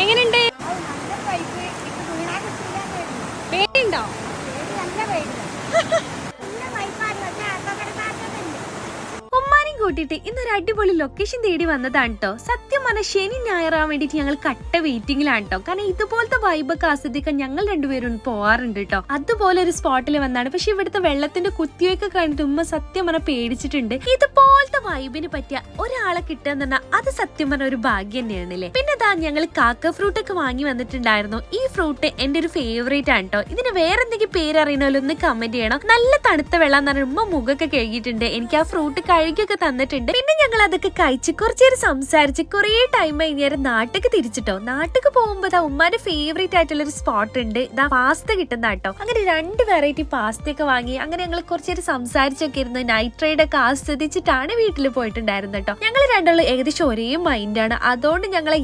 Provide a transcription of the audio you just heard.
എങ്ങനെയുണ്ട്? പേടിയുണ്ടോ? ഉമ്മാനെയും കൂട്ടിയിട്ട് ഇന്നൊരു അടിപൊളി ലൊക്കേഷൻ തേടി വന്നതാണ് കേട്ടോ. സത്യം പറഞ്ഞാൽ ശനി ഞായറാൻ വേണ്ടിട്ട് ഞങ്ങൾ കട്ട വെയിറ്റിംഗിലാണ് കേട്ടോ. കാരണം ഇതുപോലത്തെ വൈബൊക്കെ ആസ്വദിക്കാൻ ഞങ്ങൾ രണ്ടുപേരും പോവാറുണ്ട് കേട്ടോ. അതുപോലെ ഒരു സ്പോട്ടിൽ വന്നാണ്. പക്ഷെ ഇവിടുത്തെ വെള്ളത്തിന്റെ കുത്തിവയ്ക്ക് കണ്ടിട്ട് ഉമ്മ സത്യം പറഞ്ഞാൽ പേടിച്ചിട്ടുണ്ട്. ഇതുപോലത്തെ വൈബിന് പറ്റിയ ഒരാളെ കിട്ടുക എന്ന് പറഞ്ഞാൽ അത് സത്യം പറഞ്ഞ ഒരു ഭാഗ്യം തന്നെയാണല്ലേ. പിന്നെ ദാ ഞങ്ങൾ കാക്ക ഫ്രൂട്ട് ഒക്കെ വാങ്ങി വന്നിട്ടുണ്ടായിരുന്നു. ഈ ഫ്രൂട്ട് എന്റെ ഒരു ഫേവറേറ്റ് ആണ് കേട്ടോ. ഇതിന് വേറെ എന്തെങ്കിലും പേര് അറിയണമല്ലോ ഒന്ന് കമന്റ് ചെയ്യണം. നല്ല തണുത്ത വെള്ളം എന്ന് പറഞ്ഞാൽ ഉമ്മ മുഖമൊക്കെ കഴുകിയിട്ടുണ്ട്. എനിക്ക് ആ ഫ്രൂട്ട് കഴുകിയൊക്കെ തന്നിട്ടുണ്ട്. പിന്നെ ഞങ്ങൾ അതൊക്കെ കഴിച്ച് കുറച്ചേരം സംസാരിച്ച് കുറേ ടൈം കഴിഞ്ഞേരം നാട്ടിലേക്ക് തിരിച്ചിട്ടോ. നാട്ടിലേക്ക് പോകുമ്പോ ഉമ്മാന്റെ ഫേവറേറ്റ് ആയിട്ടുള്ള ഒരു സ്പോട്ട് ഉണ്ട്. ഇതാ പാസ്ത കിട്ടുന്ന കേട്ടോ. അങ്ങനെ 2 വെറൈറ്റി പാസ്തയൊക്കെ വാങ്ങി അങ്ങനെ ഞങ്ങൾ കുറച്ചേരം സംസാരിച്ചൊക്കെ ഇരുന്ന് നൈറ്റ് റൈഡ് ഒക്കെ ആസ്വദിച്ചിട്ടാണ് വീട്ടിൽ പോയിട്ടുണ്ടായിരുന്നത് കേട്ടോ. ഞങ്ങൾ രണ്ടാളും ഏകദേശം ഒരേ മൈൻഡാണ്. അതുകൊണ്ട് ഞങ്ങളെ